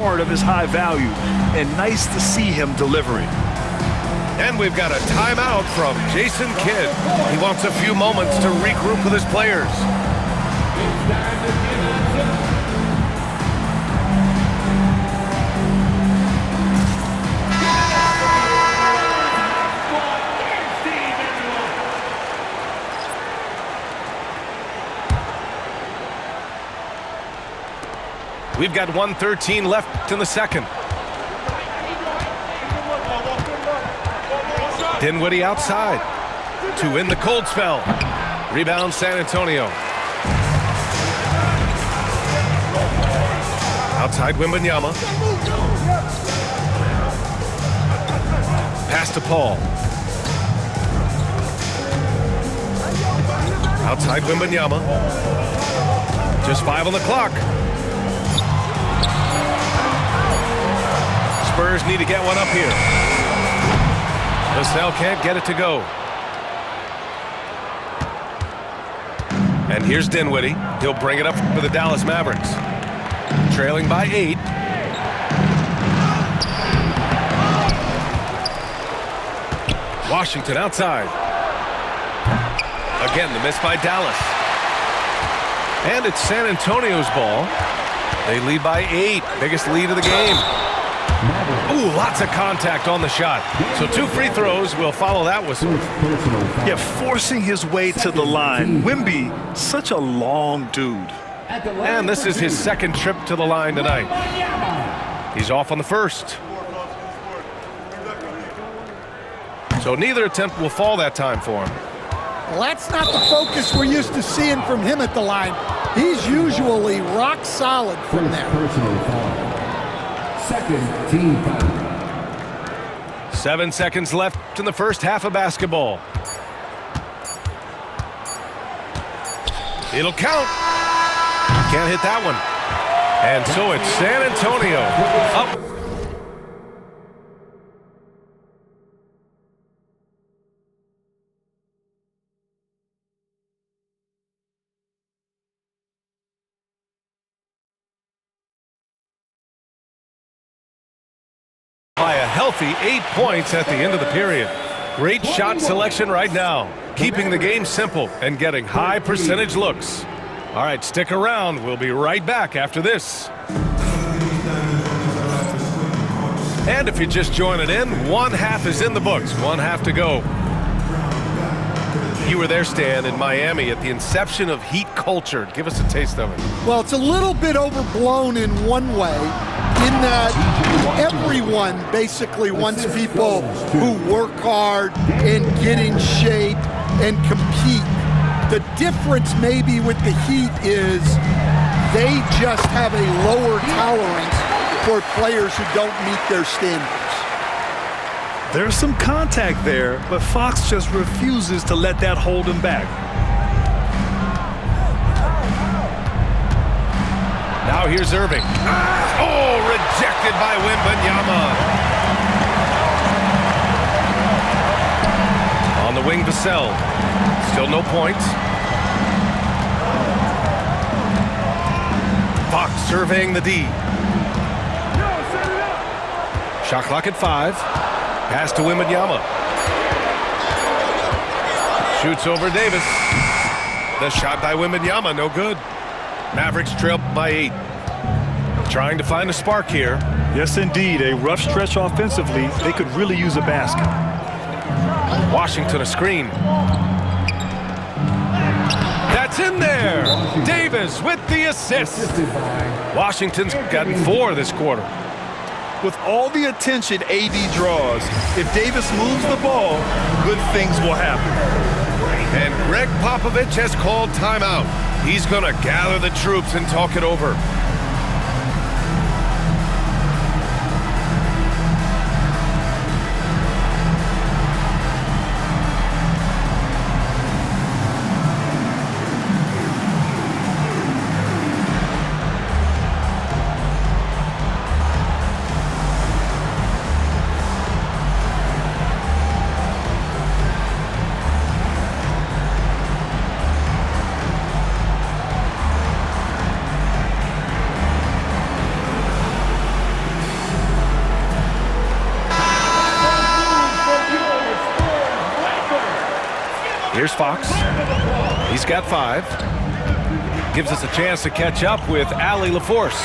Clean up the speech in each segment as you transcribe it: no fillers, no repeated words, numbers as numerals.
part of his high value, and nice to see him delivering. And we've got a timeout from Jason Kidd. He wants a few moments to regroup with his players. We've got 1:13 left in the second. Dinwiddie outside to win the cold spell. Rebound San Antonio. Outside Wembanyama. Pass to Paul. Outside Wembanyama. Just 5 on the clock. Spurs need to get one up here. Vassell can't get it to go. And here's Dinwiddie. He'll bring it up for the Dallas Mavericks. Trailing by 8. Washington outside. Again, the miss by Dallas. And it's San Antonio's ball. They lead by 8. Biggest lead of the game. Ooh, lots of contact on the shot. So 2 free throws will follow that whistle. Yeah, forcing his way to the line. Wemby, such a long dude. And this is his second trip to the line tonight. He's off on the first. So neither attempt will fall that time for him. Well, that's not the focus we're used to seeing from him at the line. He's usually rock solid from there. Second team foul. 7 seconds left in the first half of basketball. It'll count. Can't hit that one. And so it's San Antonio up. By a healthy 8 points at the end of the period. Great shot selection right now, keeping the game simple and getting high percentage looks. All right, stick around. We'll be right back after this. And if you're just joining in, 1 half is in the books, 1 half to go. You were there, Stan, in Miami at the inception of Heat culture. Give us a taste of it. Well, it's a little bit overblown in one way, in that everyone basically wants people who work hard and get in shape and compete. The difference maybe with the Heat is they just have a lower tolerance for players who don't meet their standards. There's some contact there, but Fox just refuses to let that hold him back. Now here's Irving. Oh, rejected by Wembanyama. On the wing, Vassell. Still no points. Fox surveying the D. Shot clock at 5. Pass to Wembanyama. Shoots over Davis. The shot by Wembanyama, no good. Mavericks trail by 8. Trying to find a spark here. Yes, indeed. A rough stretch offensively. They could really use a basket. Washington a screen. That's in there. Davis with the assist. Washington's gotten 4 this quarter. With all the attention AD draws, if Davis moves the ball, good things will happen. And Greg Popovich has called timeout. He's going to gather the troops and talk it over. Here's Fox. He's got 5. Gives us a chance to catch up with Allie LaForce.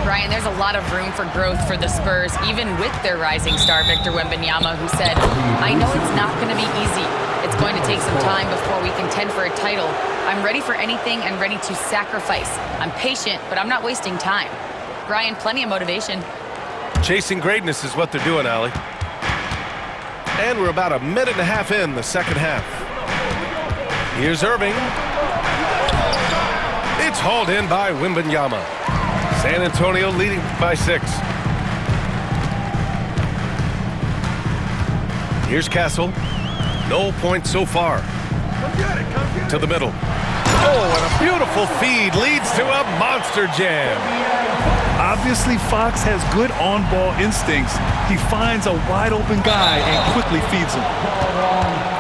Brian, there's a lot of room for growth for the Spurs, even with their rising star, Victor Wembanyama, who said, "I know it's not going to be easy. It's going to take some time before we contend for a title. I'm ready for anything and ready to sacrifice. I'm patient, but I'm not wasting time." Brian, plenty of motivation. Chasing greatness is what they're doing, Allie. And we're about a minute and a half in the second half. Here's Irving. It's hauled in by Wembanyama. San Antonio leading by 6. Here's Castle. No points so far. To the middle. Oh, and a beautiful feed leads to a monster jam. Obviously, Fox has good on-ball instincts. He finds a wide-open guy and quickly feeds him.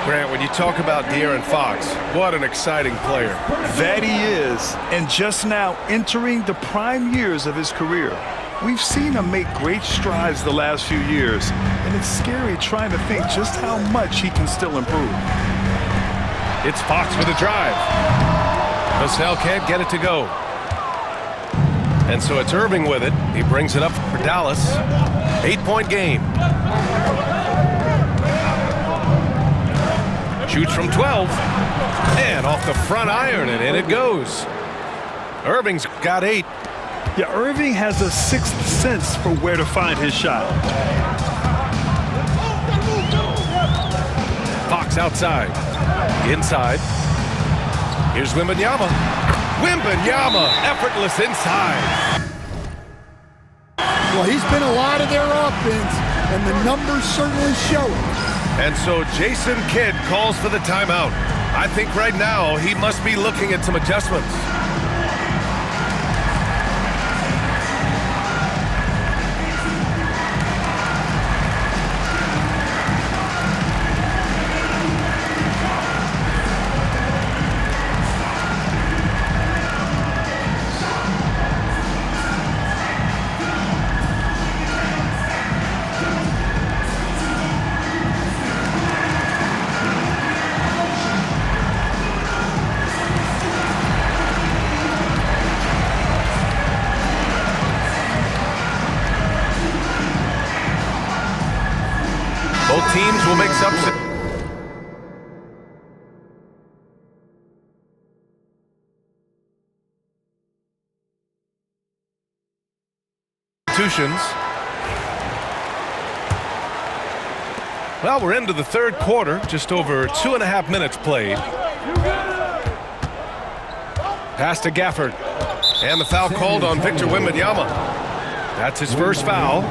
Grant, when you talk about De'Aaron Fox, what an exciting player. That he is, and just now entering the prime years of his career. We've seen him make great strides the last few years, and it's scary trying to think just how much he can still improve. It's Fox with a drive. Vassell can't get it to go. And so it's Irving with it. He brings it up for Dallas. 8-point game. Shoots from 12. And off the front iron, and in it goes. Irving's got 8. Yeah, Irving has a sixth sense for where to find his shot. Fox outside. Inside. Here's Wembanyama. Wembanyama, effortless inside. Well, he's been a lot of their offense, and the numbers certainly show it. And so Jason Kidd calls for the timeout. I think right now he must be looking at some adjustments. Both teams will make substitutions. Well, we're into the third quarter, just over 2.5 minutes played. Pass to Gafford. And the foul called on Victor Wembanyama. That's his first foul.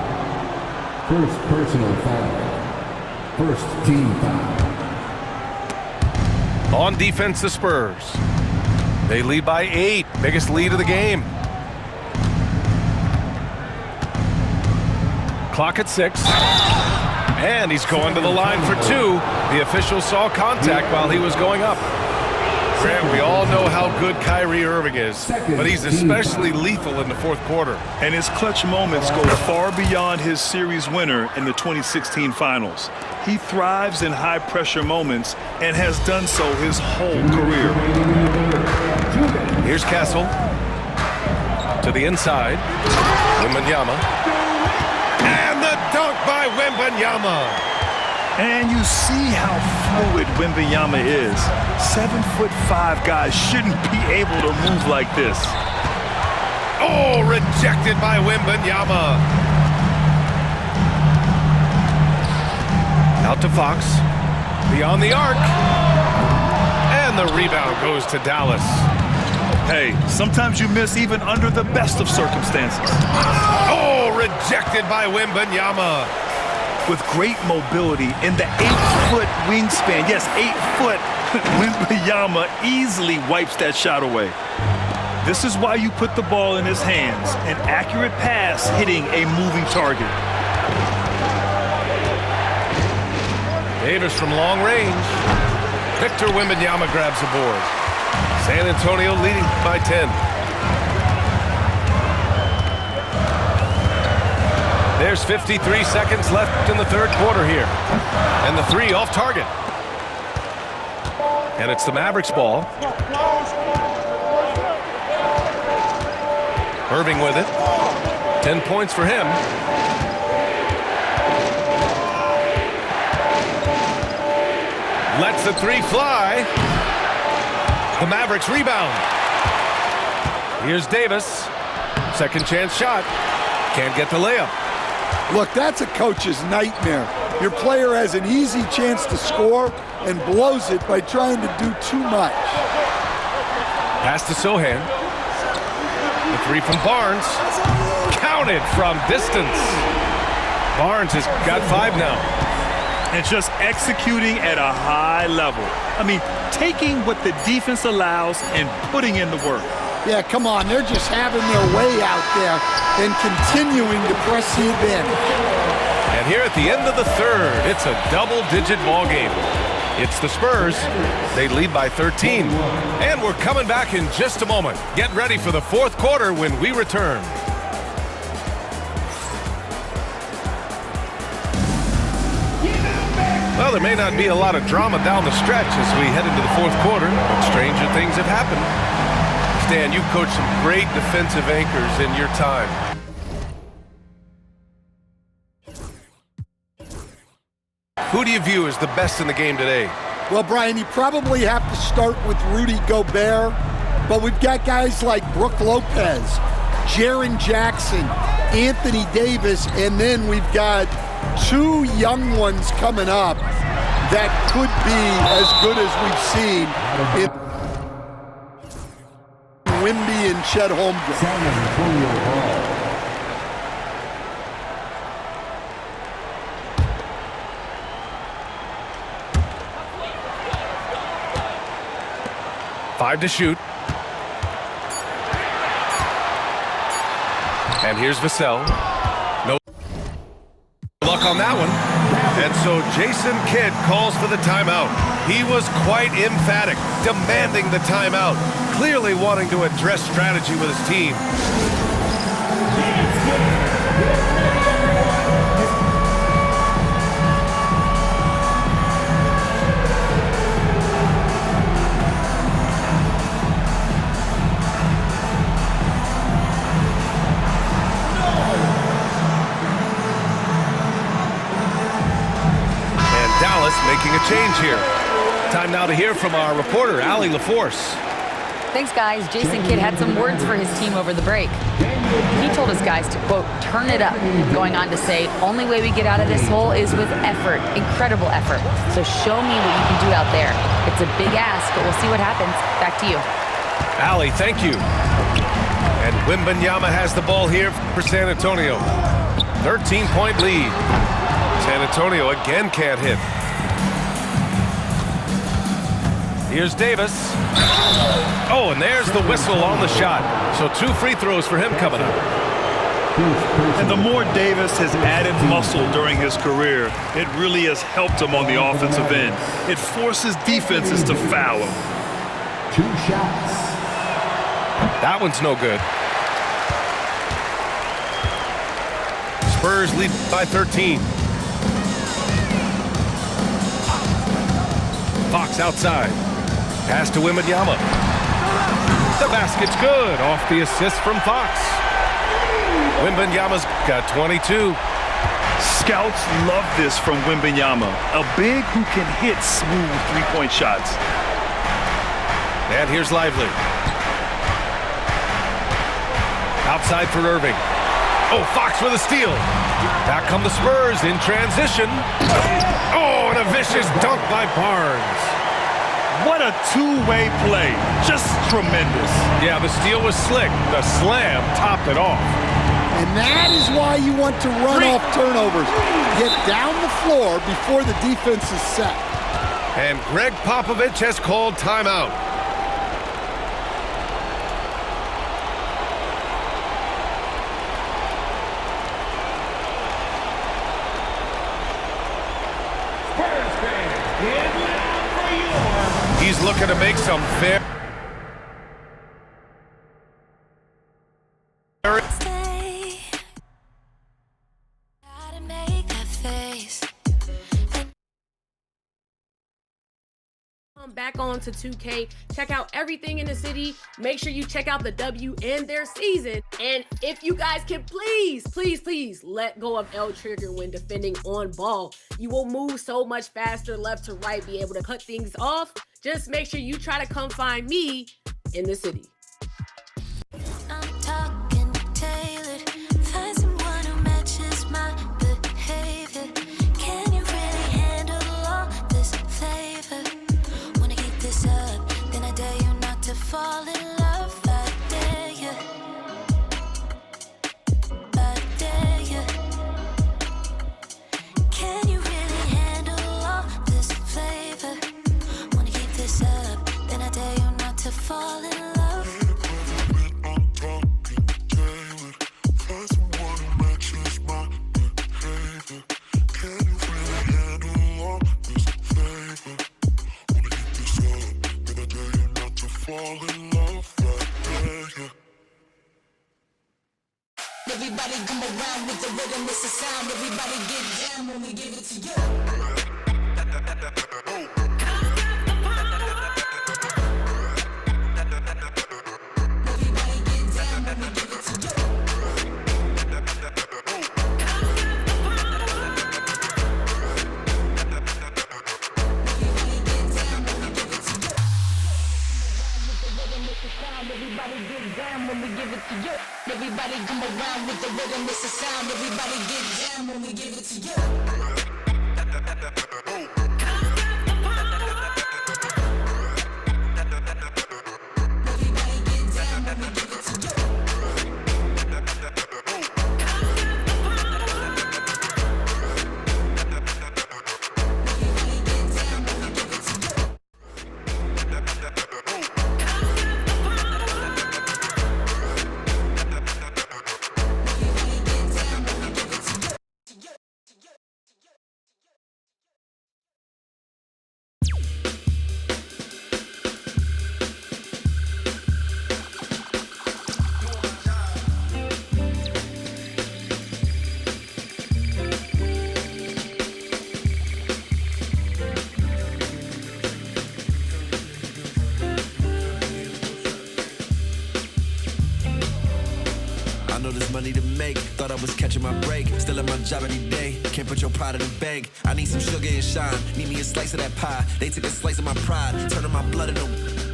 First personal foul. First team foul. On defense, the Spurs. They lead by 8. Biggest lead of the game. Clock at 6. And he's going to the line for 2. The official saw contact while he was going up. Grant, we all know how good Kyrie Irving is, but he's especially lethal in the fourth quarter. And his clutch moments go far beyond his series winner in the 2016 finals. He thrives in high-pressure moments and has done so his whole career. Here's Castle. To the inside. Wembanyama. And the dunk by Wembanyama. And you see how fluid Wembanyama is. 7'5" guys shouldn't be able to move like this. Oh, rejected by Wembanyama. Out to Fox. Beyond the arc. And the rebound goes to Dallas. Hey, sometimes you miss even under the best of circumstances. Oh, rejected by Wembanyama. With great mobility in the 8-foot wingspan. Yes, 8 foot. Wembanyama easily wipes that shot away. This is why you put the ball in his hands. An accurate pass hitting a moving target. Davis from long range. Victor Wembanyama grabs the board. San Antonio leading by 10. There's 53 seconds left in the third quarter here. And the 3 off target. And it's the Mavericks ball. Irving with it. 10 points for him. Lets the three fly. The Mavericks rebound. Here's Davis. Second chance shot. Can't get the layup. Look, that's a coach's nightmare. Your player has an easy chance to score and blows it by trying to do too much. Pass to Sohan. The three from Barnes. Counted from distance. Barnes has got 5 now. And just executing at a high level. I mean, taking what the defense allows and putting in the work. Yeah, come on. They're just having their way out there and continuing to press the advantage. And here at the end of the third, it's a double-digit ball game. It's the Spurs. They lead by 13. And we're coming back in just a moment. Get ready for the fourth quarter when we return. Well, there may not be a lot of drama down the stretch as we head into the fourth quarter, but stranger things have happened. Stan, you've coached some great defensive anchors in your time. Who do you view as the best in the game today? Well, Brian, you probably have to start with Rudy Gobert, but we've got guys like Brook Lopez, Jaren Jackson, Anthony Davis, and then we've got 2 young ones coming up that could be as good as we've seen in Wimby and Chet Holmgren. San Antonio Ball. Five to shoot. And here's Vassell. No luck on that one. And so Jason Kidd calls for the timeout. He was quite emphatic, demanding the timeout, clearly wanting to address strategy with his team. Making a change here. Time now to hear from our reporter, Allie LaForce. Thanks, guys. Jason Kidd had some words for his team over the break. He told his guys to, quote, turn it up, going on to say, only way we get out of this hole is with effort, incredible effort. So show me what you can do out there. It's a big ask, but we'll see what happens. Back to you. Allie, thank you. And Wembanyama has the ball here for San Antonio. 13-point lead. San Antonio again can't hit. Here's Davis. Oh, and there's the whistle on the shot. So 2 free throws for him coming up. And the more Davis has added muscle during his career, it really has helped him on the offensive end. It forces defenses to foul him. 2 shots. That one's no good. Spurs lead by 13. Fox outside. Pass to Wembanyama. The basket's good. Off the assist from Fox. Wembanyama's got 22. Scouts love this from Wembanyama. A big who can hit smooth three-point shots. And here's Lively. Outside for Irving. Oh, Fox with a steal. Back come the Spurs in transition. Oh, and a vicious dunk by Barnes. What a two-way play. Just tremendous. Yeah, the steal was slick. The slam topped it off. And that is why you want to run off turnovers. Get down the floor before the defense is set. And Greg Popovich has called timeout. He's looking to make some very back on to 2K. Check out everything in the city. Make sure you check out the W and their season. And if you guys can please let go of L trigger when defending on ball. You will move so much faster left to right, be able to cut things off. Just make sure you try to come find me in the city. I'm talking tailored. Find someone who matches my behavior. Can you really handle all this flavor? Wanna keep this up, then I dare you not to fall in love. I dare you. I dare you. Can you really handle all this flavor? Wanna keep this up, then I dare you not to fall in love. Everybody come around with the rhythm, it's a sound. Everybody get down when we give it to you. Everybody come around with the rhythm, it's a sound. Everybody get down when we give it to you. Money to make, thought I was catching my break. Still at my job every day, can't put your pride in the bank. I need some sugar and shine, need me a slice of that pie. They took a slice of my pride, turning my blood into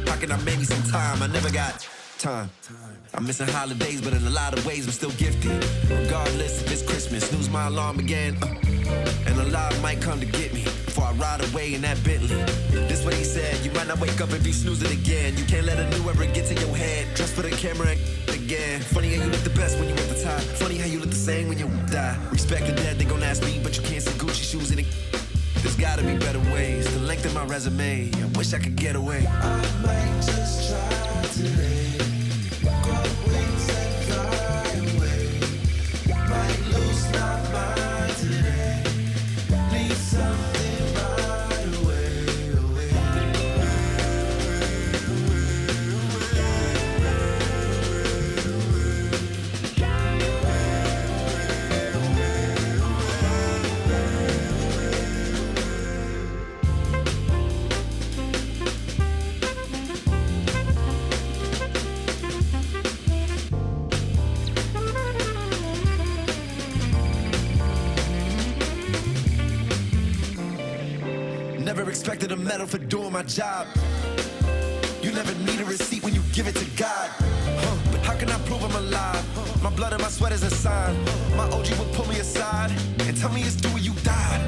pocket. I made me some time, I never got time. I'm missing holidays, but in a lot of ways I'm still gifted. Regardless if it's Christmas, snooze my alarm again. And a lot might come to get me before I ride away in that Bentley. This what he said, you might not wake up and be snoozing again. You can't let a new era get to your head. Dress for the camera and again. Funny how you look the best when you at the top. Funny how you look the same when you die. Respect the dead, they gon' ask me, but you can't see Gucci shoes in it. There's gotta be better ways to lengthen my resume. I wish I could get away. I might just try today. Grow wings and fly away. Might lose my mind today. Need something right away. Never expected a medal for doing my job. You never need a receipt when you give it to God. But how can I prove I'm alive? My blood and my sweat is a sign. My OG would pull me aside and tell me it's due when you died.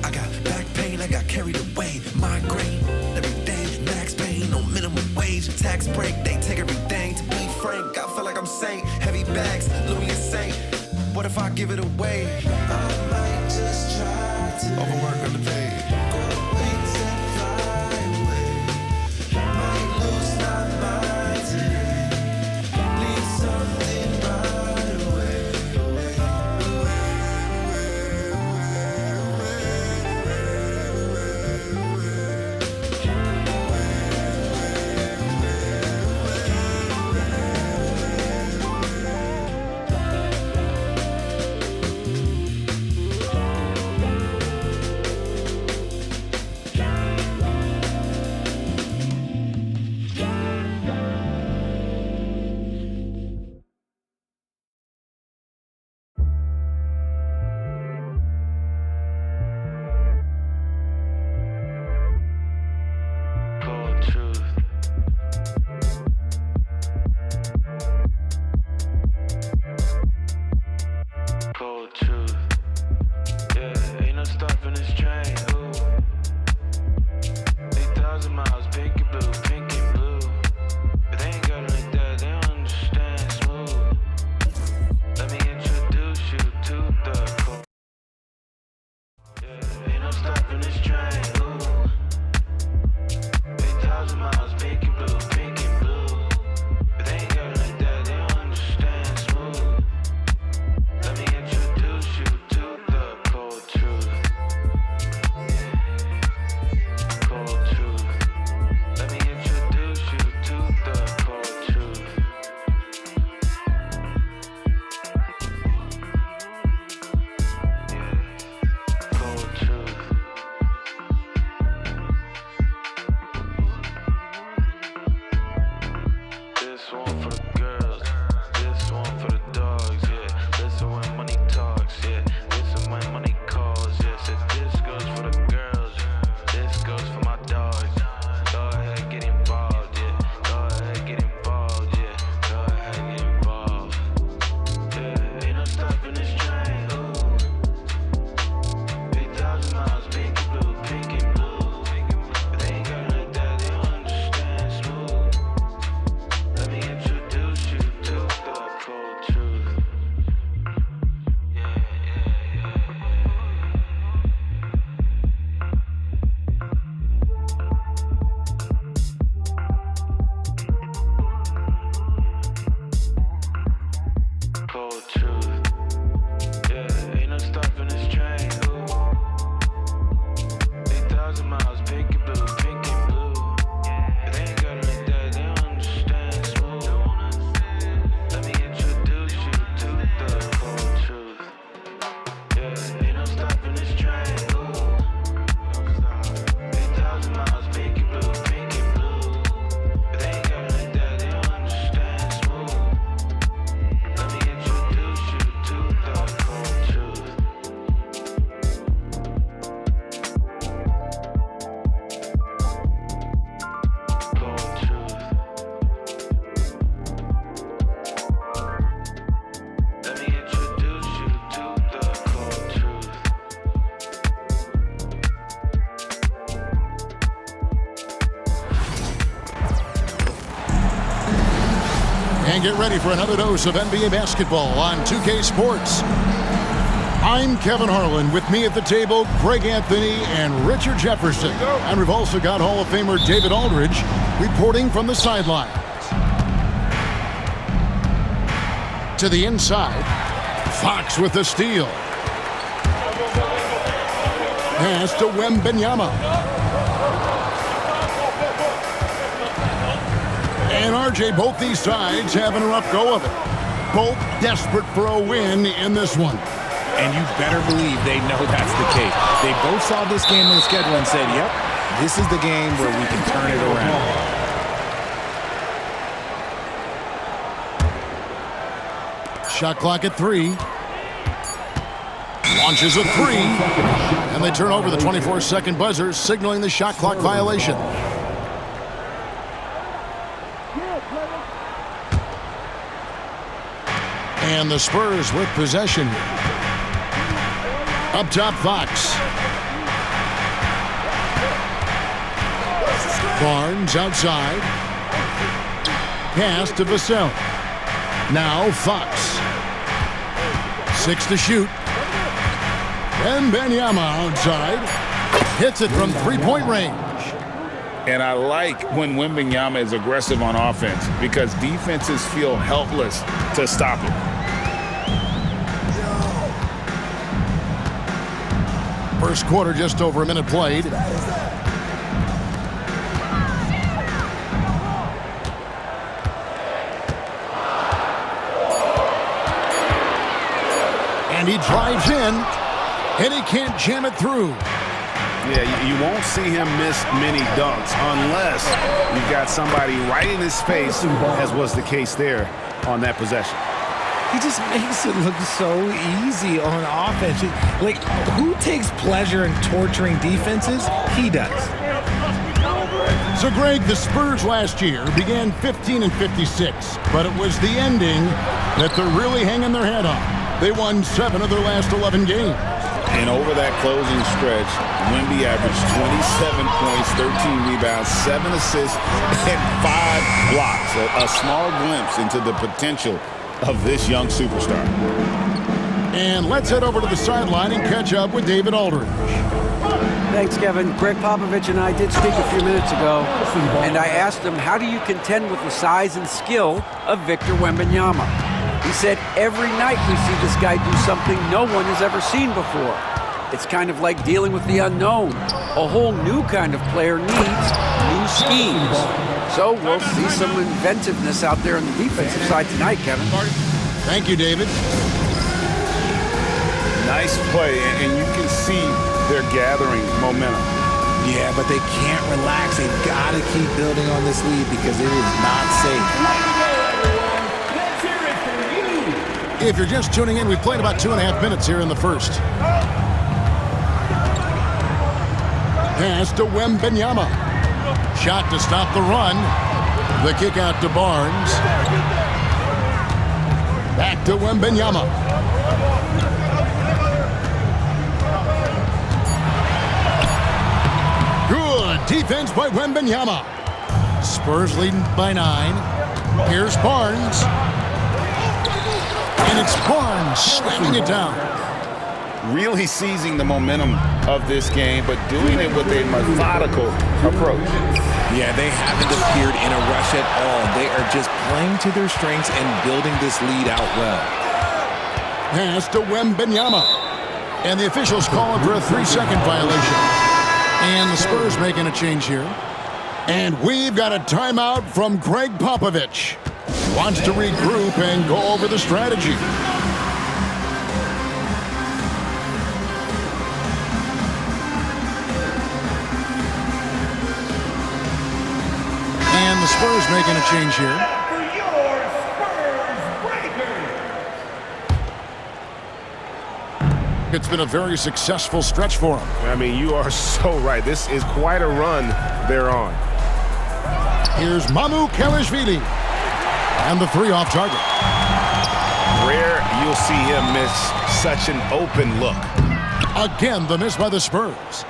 I got back pain, I got carried away. Migraine, every day, max pain, no minimum wage. Tax break, they take everything. To be frank, I feel like I'm saint. Heavy bags, Louis and Saint. What if I give it away? I might just try to overwork underpaid. And get ready for another dose of NBA basketball on 2K Sports. I'm Kevin Harlan. With me at the table, Greg Anthony and Richard Jefferson. And we've also got Hall of Famer David Aldridge reporting from the sidelines. To the inside, Fox with the steal. Pass to Wembanyama. And RJ, both these sides having a rough go of it. Both desperate for a win in this one. And you better believe they know that's the case. They both saw this game on the schedule and said, yep, this is the game where we can turn it around. Shot clock at 3. Launches a 3. And they turn over the 24-second buzzer, signaling the shot clock violation. And the Spurs with possession. Up top, Fox. Barnes outside. Pass to Vassell. Now Fox. 6 to shoot. Wembanyama outside. Hits it from three-point range. And I like when Wembanyama is aggressive on offense because defenses feel helpless to stop it. First quarter, just over a minute played. And he drives in, and he can't jam it through. Yeah, you won't see him miss many dunks unless you've got somebody right in his face, as was the case there on that possession. He just makes it look so easy on offense. Like, who takes pleasure in torturing defenses? He does. So, Greg, the Spurs last year began 15 and 56, but it was the ending that they're really hanging their head on. They won 7 of their last 11 games. And over that closing stretch, Wemby averaged 27 points, 13 rebounds, 7 assists, and 5 blocks. A small glimpse into the potential of this young superstar. And let's head over to the sideline and catch up with David Aldridge. Thanks, Kevin. Greg Popovich and I did speak a few minutes ago, and I asked him, how do you contend with the size and skill of Victor Wembanyama? He said, every night we see this guy do something no one has ever seen before. It's kind of like dealing with the unknown. A whole new kind of player needs new schemes. So we'll see some inventiveness out there on the defensive side tonight, Kevin. Thank you, David. Nice play, and you can see they're gathering momentum. Yeah, but they can't relax. They've got to keep building on this lead because it is not safe. If you're just tuning in, we've played about 2.5 minutes here in the first. Pass to Wembanyama. Shot to stop the run. The kick out to Barnes. Back to Wembanyama. Good defense by Wembanyama. Spurs leading by 9. Here's Barnes. And it's Barnes slamming it down. Really seizing the momentum of this game, but doing it with a methodical approach. Yeah, they haven't appeared in a rush at all. They are just playing to their strengths and building this lead out well. Pass to Wembanyama. And the officials calling for a 3-second violation. And the Spurs making a change here. And we've got a timeout from Greg Popovich. Wants to regroup and go over the strategy. And the Spurs making a change here. It's been a very successful stretch for them. I mean, you are so right. This is quite a run they're on. Here's Mamu Kelishvili. And the 3 off target. Rare you'll see him miss such an open look. Again, the miss by the Spurs.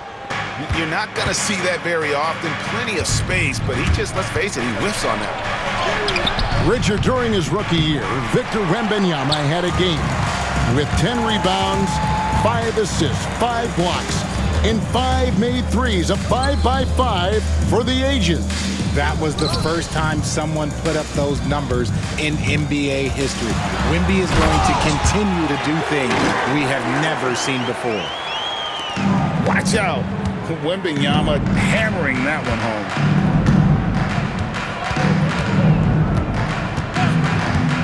You're not going to see that very often. Plenty of space, but he just, let's face it, he whiffs on that. Richard, during his rookie year, Victor Wembanyama had a game with 10 rebounds, 5 assists, 5 blocks, and 5 made threes, a 5-by-5 for the ages. That was the first time someone put up those numbers in NBA history. Wemby is going to continue to do things we have never seen before. Watch out. Wembanyama hammering that one home.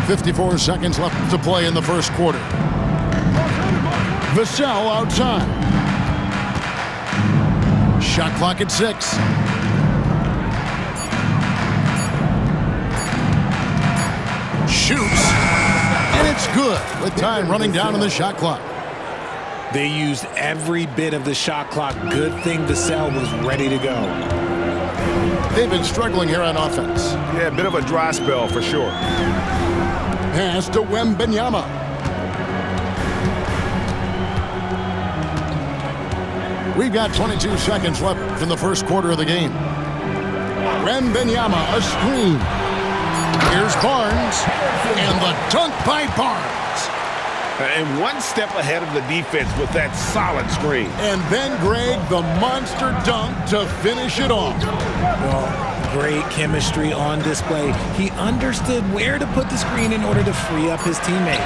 54 seconds left to play in the first quarter. Vassell outside. Shot clock at 6. Shoots, and it's good with time running down on the shot clock. They used every bit of the shot clock. Good thing Vassell was ready to go. They've been struggling here on offense. Yeah, a bit of a dry spell for sure. Pass to Wembanyama. We've got 22 seconds left in the first quarter of the game. Wembanyama, a screen. Here's Barnes, and the dunk by Barnes. And one step ahead of the defense with that solid screen. And then, Greg, the monster dunk to finish it off. Well, great chemistry on display. He understood where to put the screen in order to free up his teammate.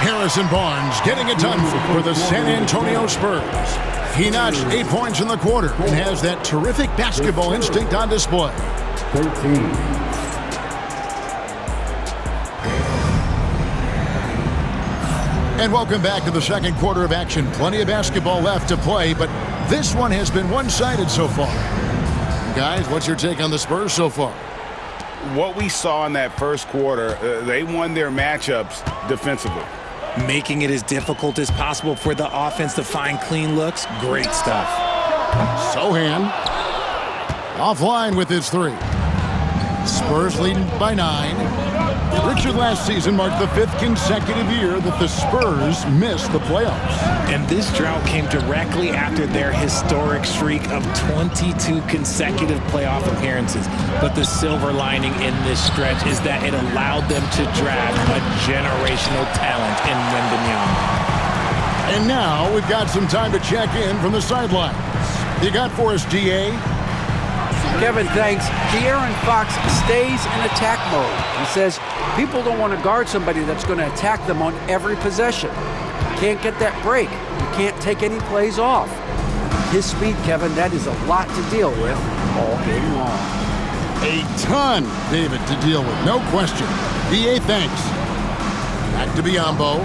Harrison Barnes getting it done for the San Antonio Spurs. He notched 8 points in the quarter and has that terrific basketball instinct on display. 13. And welcome back to the second quarter of action. Plenty of basketball left to play, but this one has been one-sided so far. Guys, what's your take on the Spurs so far? What we saw in that first quarter, they won their matchups defensively. Making it as difficult as possible for the offense to find clean looks. Great stuff. Sohan offline with his 3. Spurs leading by 9. Richard, last season marked the 5th consecutive year that the Spurs missed the playoffs. And this drought came directly after their historic streak of 22 consecutive playoff appearances. But the silver lining in this stretch is that it allowed them to draft a generational talent in Wembanyama. And now we've got some time to check in from the sidelines. You got for us, D.A.? Kevin, thanks. De'Aaron Fox stays in attack mode. He says people don't want to guard somebody that's going to attack them on every possession. You can't get that break. You can't take any plays off. His speed, Kevin, that is a lot to deal with all game long. A ton, David, to deal with, no question. D.A., thanks. Back to Biyombo.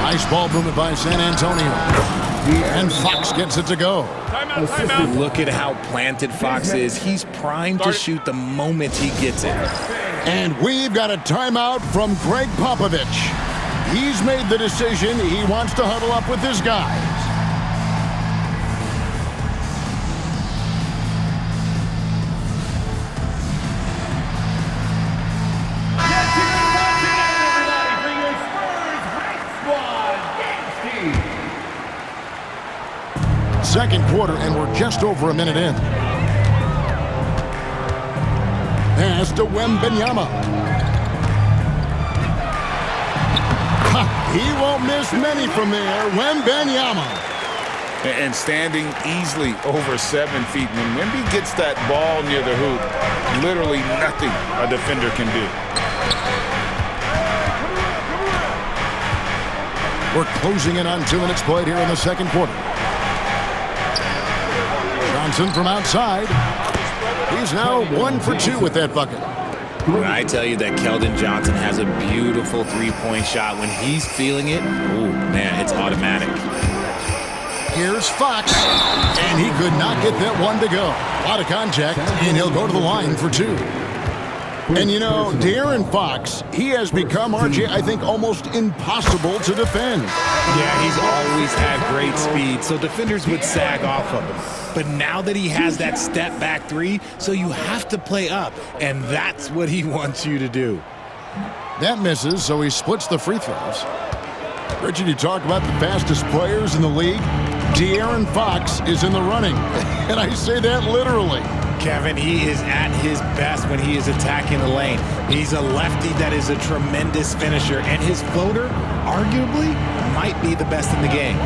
Nice ball movement by San Antonio. And Fox gets it to go. Timeout. Look at how planted Fox is. He's primed to shoot the moment he gets it. And we've got a timeout from Greg Popovich. He's made the decision. He wants to huddle up with his guys. Second quarter, and we're just over a minute in. Pass to Wembanyama. He won't miss many from there. Wembanyama. And standing easily over 7 feet. When Wemby gets that ball near the hoop, literally nothing a defender can do. We're closing in on 2 minutes played here in the second quarter. Johnson from outside. He's now 1 for 2 with that bucket. When I tell you that Keldon Johnson has a beautiful three-point shot, when he's feeling it, ooh, man, it's automatic. Here's Fox, and he could not get that one to go. A lot of contact, and he'll go to the line for 2. And you know, De'Aaron Fox, he has become, RJ, I think, almost impossible to defend. Yeah, he's always had great speed, so defenders would sag off of him. But now that he has that step-back 3, so you have to play up, and that's what he wants you to do. That misses, so he splits the free throws. Richard, you talk about the fastest players in the league. De'Aaron Fox is in the running, and I say that literally. Kevin, he is at his best when he is attacking the lane. He's a lefty that is a tremendous finisher, and his floater, arguably, might be the best in the game.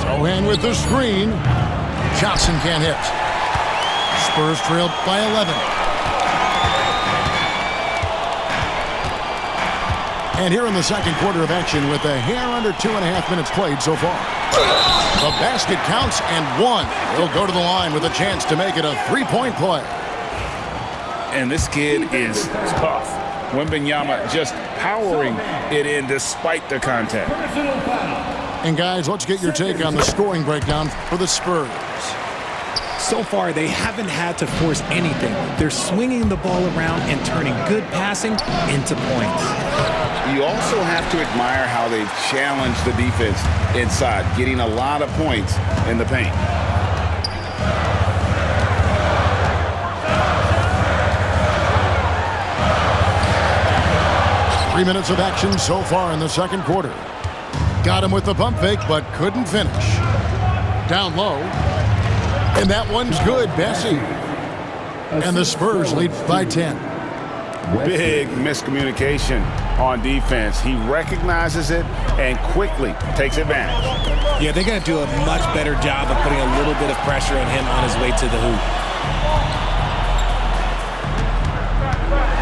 Sohan with the screen. Johnson can't hit. Spurs trailed by 11. And here in the second quarter of action with a hair under 2.5 minutes played so far. The basket counts and one. He'll go to the line with a chance to make it a three-point play. And this kid is tough. Wembanyama just powering it in despite the contact. And guys, let's get your take on the scoring breakdown for the Spurs. So far, they haven't had to force anything. They're swinging the ball around and turning good passing into points. You also have to admire how they've challenged the defense inside, getting a lot of points in the paint. Three minutes of action so far in the second quarter. Got him with the pump fake, but couldn't finish. Down low. And that one's good, Bessie. And the Spurs lead by 10. Big miscommunication on defense. He recognizes it and quickly takes advantage. Yeah, they're going to do a much better job of putting a little bit of pressure on him on his way to the hoop.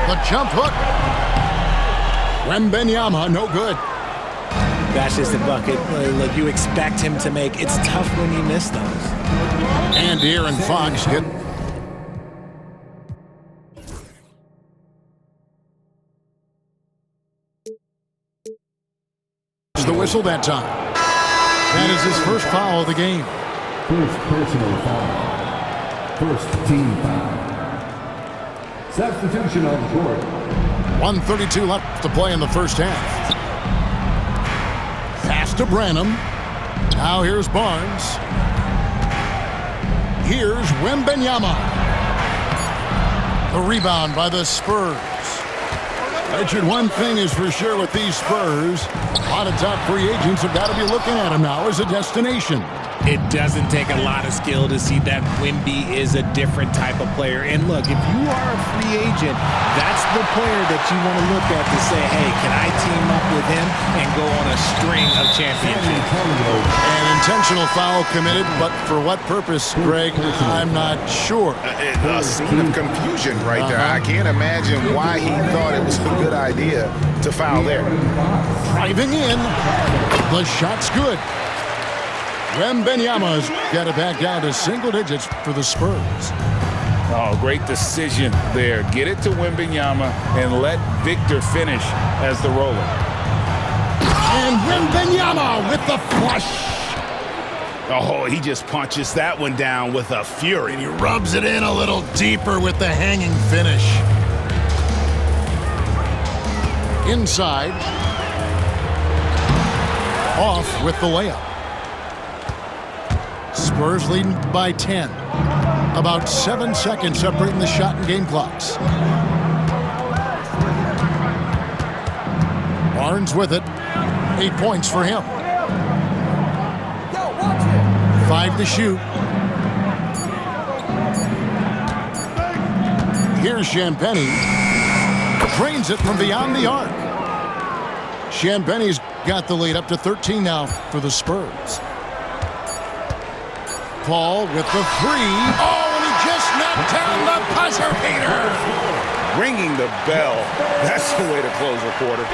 The jump hook. Wembanyama, no good. That's just a bucket. Look, you expect him to make. It's tough when you miss those. And De'Aaron Fox hit. The whistle that time. That is his first foul of the game. First personal foul. First team foul. Substitution on the court. 1:32 left to play in the first half. Pass to Branham. Now here's Barnes. Here's Wembanyama. The rebound by the Spurs. Richard, one thing is for sure with these Spurs, a lot of top free agents have got to be looking at them now as a destination. It doesn't take a lot of skill to see that Wemby is a different type of player. And look, if you are a free agent, that's the player that you want to look at to say, hey, can I team up with him and go on a string of championships? An intentional foul committed, but for what purpose, Greg, I'm not sure. A scene of confusion right there. I can't imagine why he thought it was a good idea to foul there. Driving in, the shot's good. Wembanyama's got it back down to single digits for the Spurs. Oh, great decision there. Get it to Wembanyama and let Victor finish as the roller. And Wembanyama with the flush. Oh, he just punches that one down with a fury. And he rubs it in a little deeper with the hanging finish. Inside. Off with the layup. Spurs leading by 10. About 7 seconds separating the shot and game clocks. Barnes with it. 8 points for him. 5 to shoot. Here's Champagnie. Drains it from beyond the arc. Champagnie's got the lead up to 13 now for the Spurs. Paul with the three. Oh, and he just knocked down the buzzer beater. Ringing the bell. That's the way to close a quarter.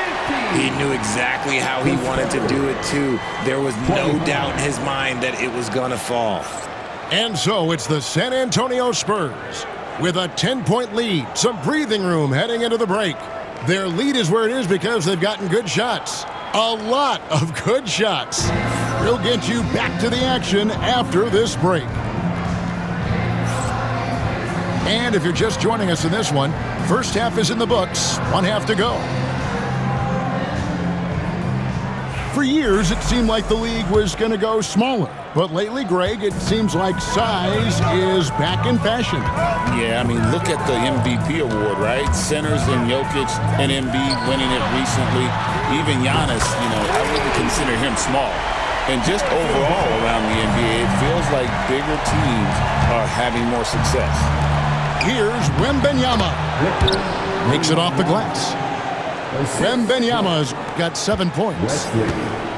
He knew exactly how he wanted to do it, too. There was no doubt in his mind that it was going to fall. And so it's the San Antonio Spurs with a 10-point lead. Some breathing room heading into the break. Their lead is where it is because they've gotten good shots. A lot of good shots. We'll get you back to the action after this break. And if you're just joining us in this one, first half is in the books. 1 half to go. For years, it seemed like the league was going to go smaller. But lately, Greg, it seems like size is back in fashion. Yeah, I mean, look at the MVP award, right? Centers and Jokic and Embiid winning it recently. Even Giannis, I wouldn't consider him small. And just overall around the NBA, it feels like bigger teams are having more success. Here's Wembanyama. Makes it off the glass. Wembanyama's got 7 points.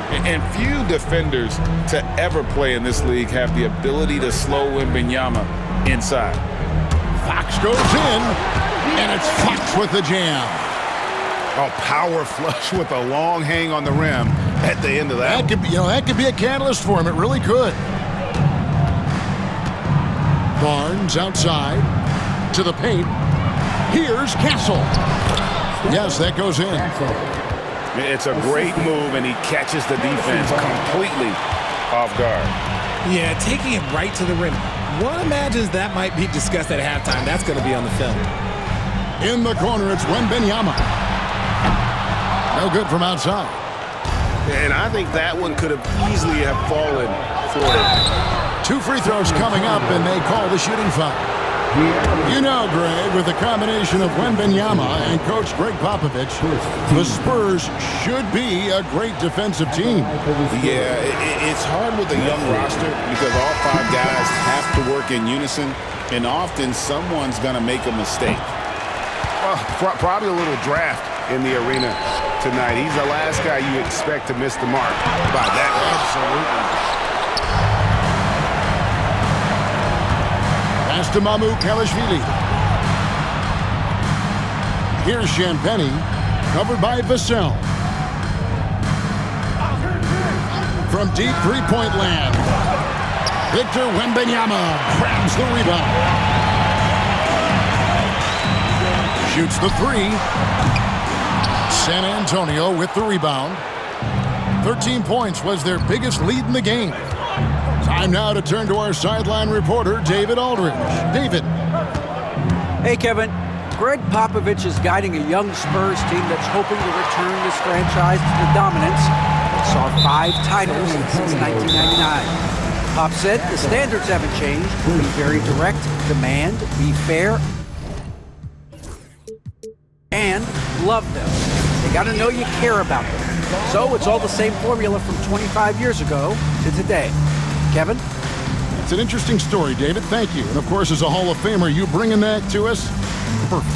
And few defenders to ever play in this league have the ability to slow Wembanyama inside. Fox goes in, and it's Fox with the jam. A power flush with a long hang on the rim at the end of that. That could be a catalyst for him. It really could. Barnes outside to the paint. Here's Castle. Yes, that goes in. It's a great move, and he catches the defense completely off guard. Yeah, taking it right to the rim. One imagines that might be discussed at halftime. That's going to be on the film. In the corner, it's Wembanyama. No good from outside. And I think that one could have easily have fallen for him. 2 free throws coming up, and they call the shooting foul. Greg, with the combination of Wembanyama and Coach Greg Popovich, the Spurs should be a great defensive team. Yeah, it's hard with a young roster because all 5 guys have to work in unison, and often someone's going to make a mistake. Well, probably a little draft in the arena tonight. He's the last guy you expect to miss the mark by that. Absolutely. Pass to Mamu Kalashvili. Here's Champagny, covered by Vassell. From deep three-point land, Victor Wembanyama grabs the rebound. Shoots the 3. San Antonio with the rebound. 13 points was their biggest lead in the game. Time now to turn to our sideline reporter, David Aldridge. David. Hey, Kevin. Greg Popovich is guiding a young Spurs team that's hoping to return this franchise to the dominance that saw 5 titles since 1999. Pop said the standards haven't changed. Be very direct, demand, be fair, and love them. They got to know you care about them. So it's all the same formula from 25 years ago to today. Kevin? It's an interesting story, David. Thank you. And, of course, as a Hall of Famer, you bringing that to us? Perfect.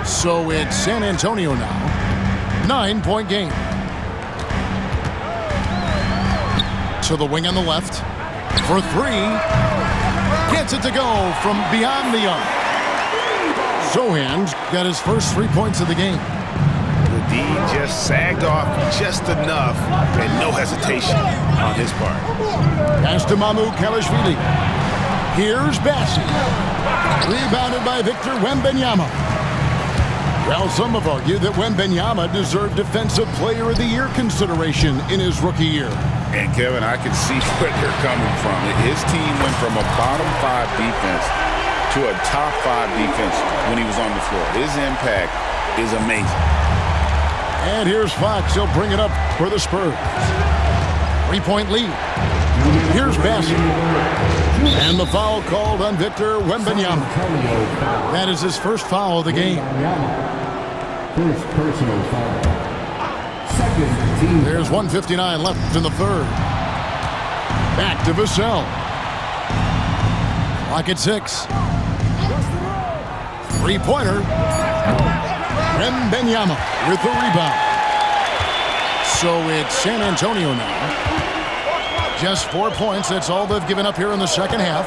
So it's San Antonio now. 9-point game. To the wing on the left. For 3. Gets it to go from beyond the arc. Sohan got his first 3 points of the game. The D just sagged off just enough and no hesitation on his part. Pass to Mamu Kalashvili. Here's Bassi. Rebounded by Victor Wembanyama. Well, some have argued that Wembanyama deserved Defensive Player of the Year consideration in his rookie year. And, Kevin, I can see where they're coming from. His team went from a bottom 5 defense to a top 5 defense when he was on the floor. His impact is amazing. And here's Fox. He'll bring it up for the Spurs. 3-point lead. Here's Bassi. And the foul called on Victor Wembanyama. That is his first foul of the game. First personal foul. Second team. There's 1:59 left in the third. Back to Vassell. Clock at 6. Three-pointer. Wembanyama with the rebound. So it's San Antonio now. Just 4 points. That's all they've given up here in the second half.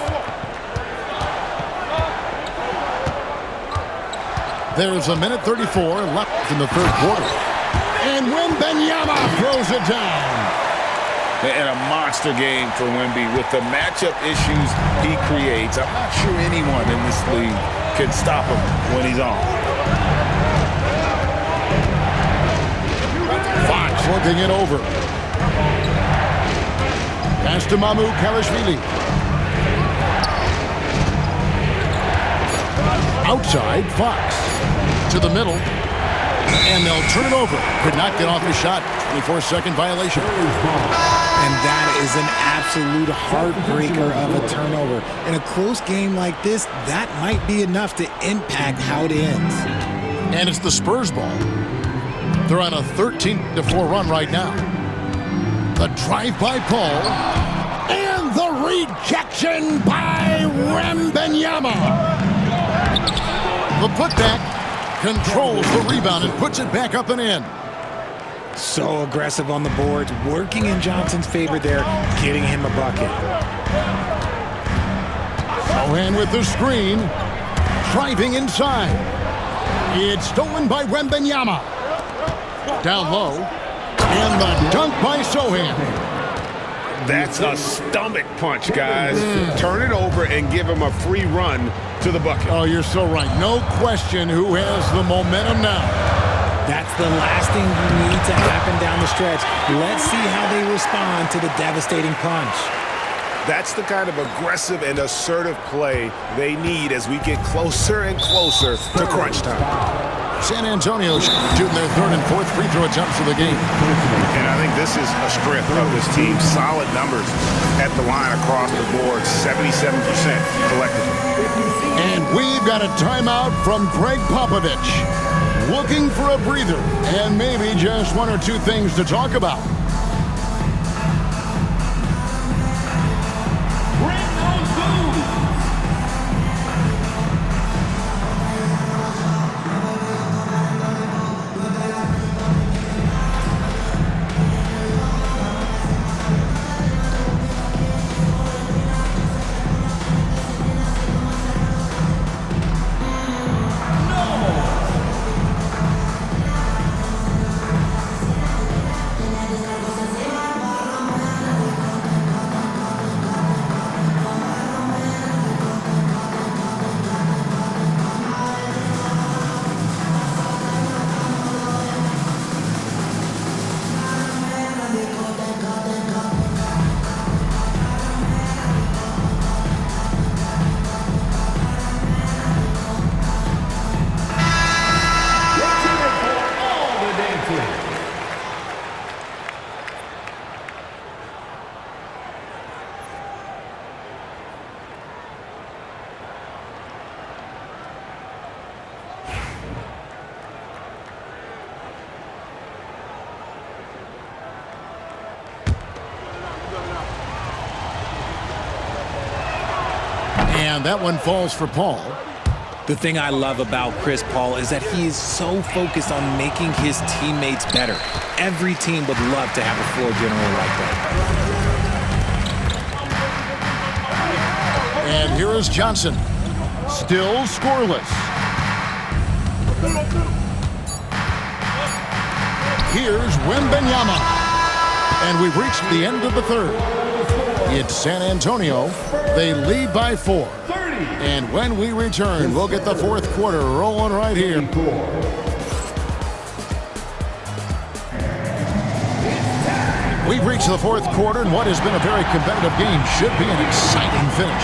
There's 1:34 left in the third quarter. And Wembanyama throws it down. And a monster game for Wemby with the matchup issues he creates. I'm not sure anyone in this league can stop him when he's on. Fox looking it over. Pass to Mamu Kalashvili. Outside, Fox. To the middle. And they'll turn it over. Could not get off the shot. 24-second violation. And that is an absolute heartbreaker of a turnover. In a close game like this, that might be enough to impact how it ends. And it's the Spurs ball. They're on a 13-4 run right now. The drive by Paul. And the rejection by Wembanyama. The putback controls the rebound and puts it back up and in. So aggressive on the boards, working in Johnson's favor there, getting him a bucket. Sohan with the screen, driving inside. It's stolen by Wembanyama. Down low, and the dunk by Sohan. That's a stomach punch, guys. Turn it over and give him a free run to the bucket. Oh, you're so right. No question who has the momentum now. That's the last thing you need to happen down the stretch. Let's see how they respond to the devastating punch. That's the kind of aggressive and assertive play they need as we get closer and closer to crunch time. San Antonio shooting their third and fourth free throw attempts of the game. And I think this is a strength of this team. Solid numbers at the line across the board, 77% collectively. And we've got a timeout from Greg Popovich. Looking for a breather and maybe just one or two things to talk about. And that one falls for Paul. The thing I love about Chris Paul is that he is so focused on making his teammates better. Every team would love to have a floor general like that. And here is Johnson. Still scoreless. Here's Wembanyama. And we've reached the end of the third. It's San Antonio. They lead by 4. And when we return, we'll get the fourth quarter rolling right here. We've reached the fourth quarter, and what has been a very competitive game should be an exciting finish.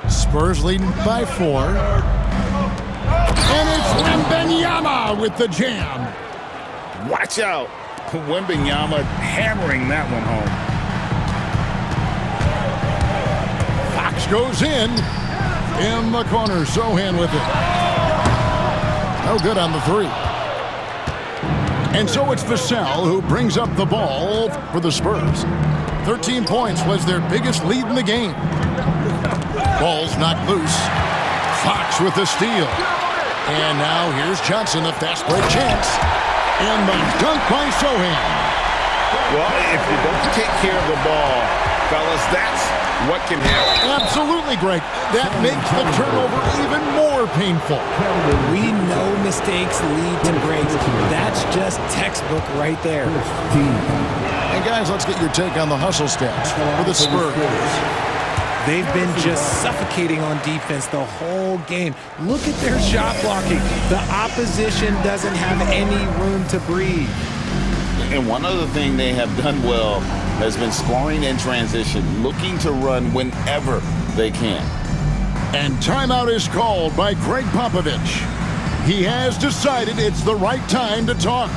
Spurs leading by 4. And it's Wembanyama with the jam. Watch out. Wembanyama hammering that one home. Fox goes in the corner. Sohan with it. No good on the three. And so it's Vassell who brings up the ball for the Spurs. 13 points was their biggest lead in the game. Ball's knocked loose. Fox with the steal. And now here's Johnson, a fast break chance. And the dunk by Sohan. Well, if you don't take care of the ball, fellas, that's what can happen. Absolutely, Greg. That makes the turnover even more painful. We know mistakes lead to breaks. That's just textbook right there. And guys, let's get your take on the hustle stats for the Spurs. They've been just suffocating on defense the whole game. Look at their shot blocking. The opposition doesn't have any room to breathe. And one other thing they have done well has been scoring in transition, looking to run whenever they can. And timeout is called by Greg Popovich. He has decided it's the right time to talk.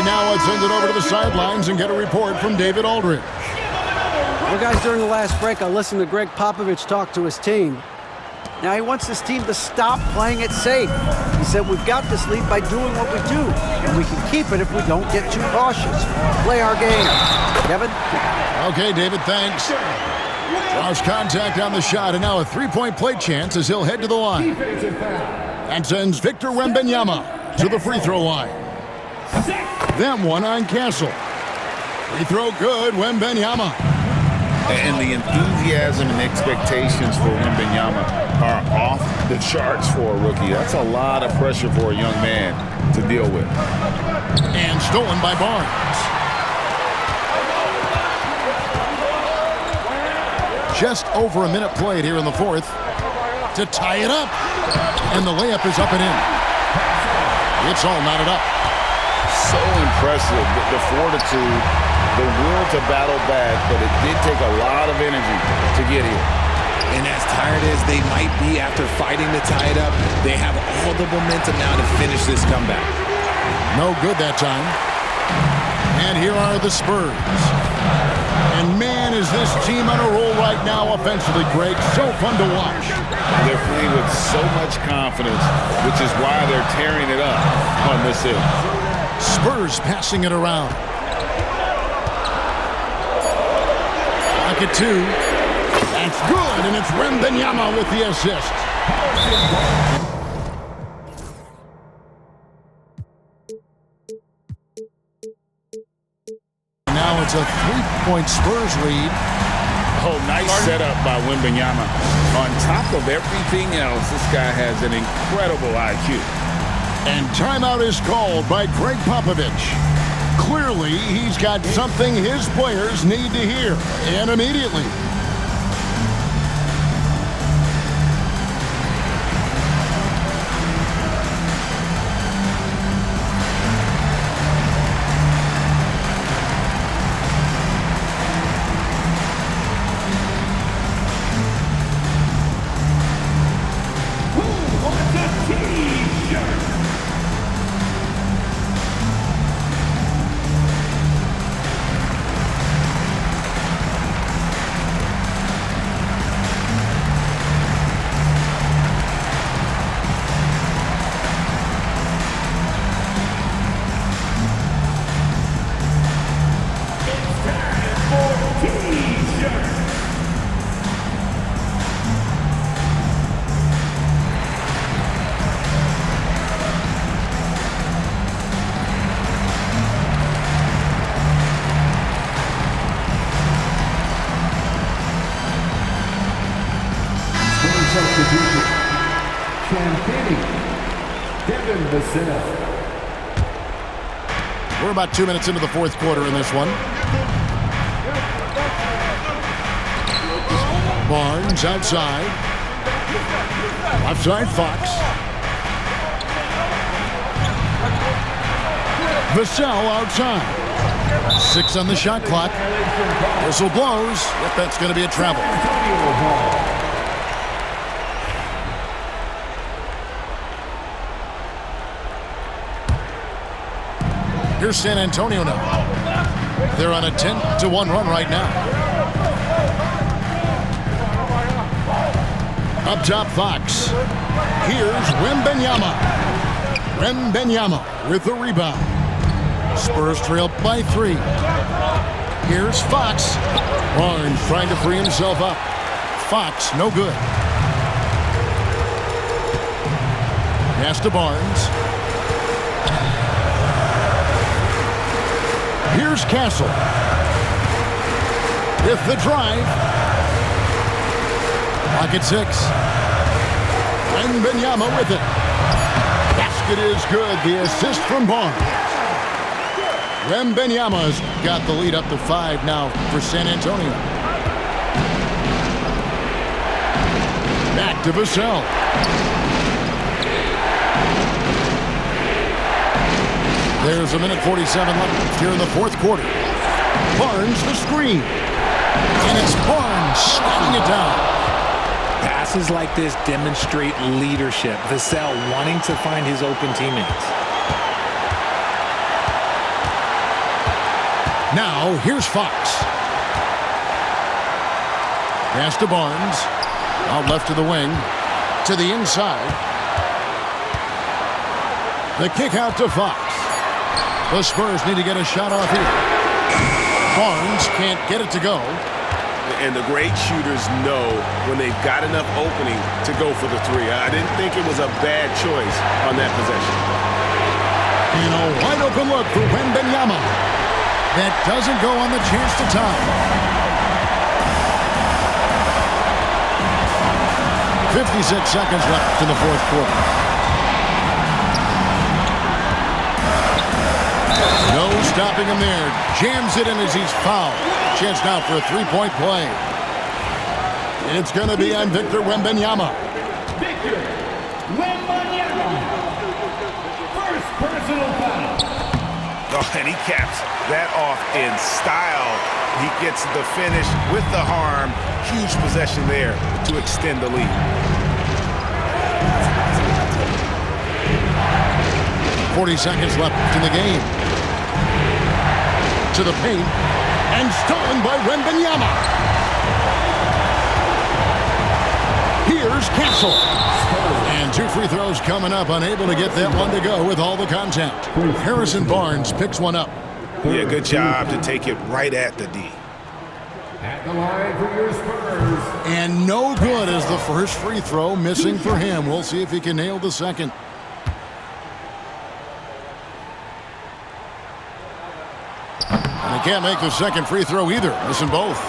Now let's send it over to the sidelines and get a report from David Aldridge. Well, guys, during the last break, I listened to Greg Popovich talk to his team. Now, he wants his team to stop playing it safe. He said, we've got this lead by doing what we do, and we can keep it if we don't get too cautious. Play our game. Kevin? Okay, David, thanks. Draws contact on the shot, and now a three-point play chance as he'll head to the line. And sends Victor Wembanyama to the free throw line. Them one on Castle. Free throw good, Wembanyama. And the enthusiasm and expectations for Wembanyama are off the charts for a rookie. That's a lot of pressure for a young man to deal with. And stolen by Barnes. Just over a minute played here in the fourth to tie it up. And the layup is up and in. It's all knotted up. So impressive, the fortitude, the will to battle back, but it did take a lot of energy to get here. And as tired as they might be after fighting to tie it up, they have all the momentum now to finish this comeback. No good that time. And here are the Spurs. And man, is this team on a roll right now offensively, Greg. So fun to watch. They're playing with so much confidence, which is why they're tearing it up on this hill. Spurs passing it around. Pocket two. That's good, and it's Wembanyama with the assist. Now it's a three-point Spurs lead. Oh, nice setup by Wembanyama. On top of everything else, this guy has an incredible IQ. And timeout is called by Greg Popovich. Clearly, he's got something his players need to hear, and immediately. Devin Vassell. We're about 2 minutes into the fourth quarter in this one. Barnes outside. Left side, Fox. Vassell outside. 6 on the shot clock. Whistle blows. Yep, that's going to be a travel. Here's San Antonio now. They're on a 10-1 run right now. Up top, Fox. Here's Wembanyama. Wembanyama with the rebound. Spurs trail by 3. Here's Fox. Barnes trying to free himself up. Fox, no good. Pass to Barnes. Here's Castle. With the drive. Pocket 6. Wembanyama with it. Basket is good. The assist from Barnes. Wembanyama's got the lead up to 5 now for San Antonio. Back to Vassell. There's a minute 47 left here in the fourth quarter. Barnes the screen. And it's Barnes sliding it down. Passes like this demonstrate leadership. Vassell wanting to find his open teammates. Now, here's Fox. Pass to Barnes. Out left to the wing. To the inside. The kick out to Fox. The Spurs need to get a shot off here. Barnes can't get it to go. And the great shooters know when they've got enough opening to go for the 3. I didn't think it was a bad choice on that possession. And a wide open look for Wembanyama. That doesn't go on the chance to tie. 56 seconds left in the fourth quarter. No stopping him there. Jams it in as he's fouled. Chance now for a 3-point play. It's going to be on Victor Wembanyama. Victor Wembanyama. First personal foul. Oh, and he caps that off in style. He gets the finish with the harm. Huge possession there to extend the lead. 40 seconds left in the game. To the paint. And stolen by Wembanyama. Here's Castle. And 2 free throws coming up. Unable to get that one to go with all the contact. Harrison Barnes picks one up. Yeah, good job to take it right at the D. At the line for your Spurs. And no good as the first free throw missing for him. We'll see if he can nail the second. And he can't make the second free throw either. Missing both.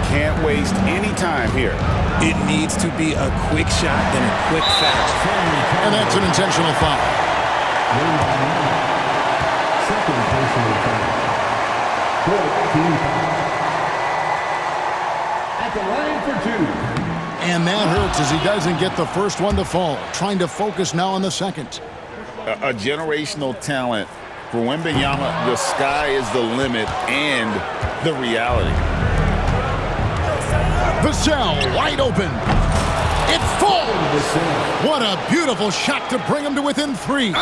Can't waste any time here. It needs to be a quick shot and a quick foul. And that's an intentional foul. Second personal foul. 14 foul. At the line for 2. And that hurts as he doesn't get the first one to fall. Trying to focus now on the second. A generational talent. For Wembanyama, the sky is the limit and the reality. Vassell wide open. It falls. What a beautiful shot to bring him to within 3. What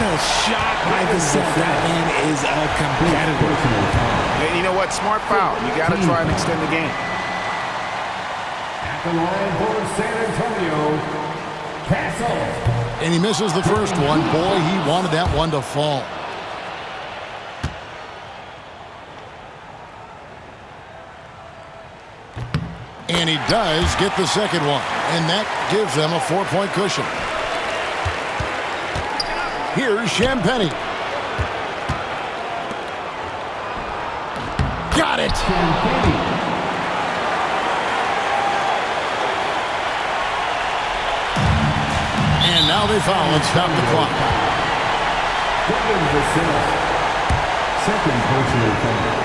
a shot by Vassell. That man is a competitor. And you know what? Smart foul. You got to try and extend the game. At the line for San Antonio, Castle. And he misses the first one. Boy, he wanted that one to fall. And he does get the second one. And that gives them a 4-point cushion. Here's Champagnie. Got it. Now they foul and stop the clock. Devin Vassell. Second personal foul.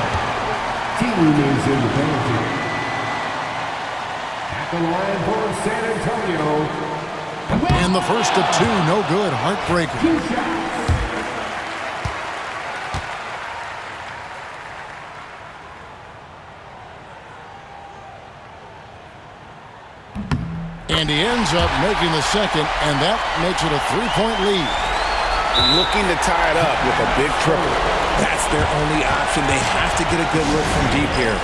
Team remains in the penalty. At the line for San Antonio. And the first of two, no good. Heartbreaker. 2 shots. And he ends up making the second, and that makes it a 3-point lead. Looking to tie it up with a big triple. That's their only option. They have to get a good look from deep here.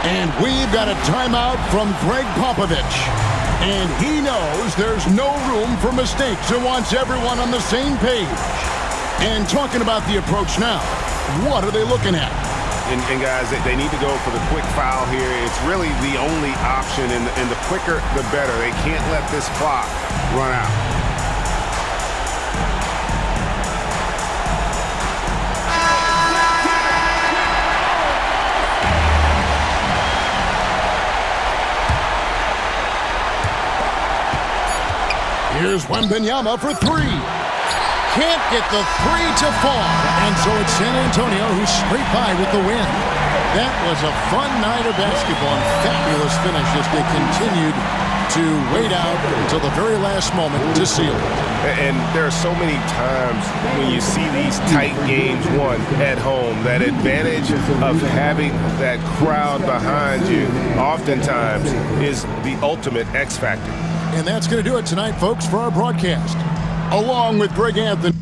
And we've got a timeout from Greg Popovich. And he knows there's no room for mistakes and wants everyone on the same page. And talking about the approach now, what are they looking at? And guys, they need to go for the quick foul here. It's really the only option, and the quicker, the better. They can't let this clock run out. Here's Wembanyama for three. Can't get the three to fall. And so it's San Antonio who's straight by with the win. That was a fun night of basketball and fabulous finish as they continued to wait out until the very last moment to seal it. And there are so many times when you see these tight games won at home, that advantage of having that crowd behind you oftentimes is the ultimate X factor. And that's going to do it tonight, folks, for our broadcast. Along with Greg Anthony.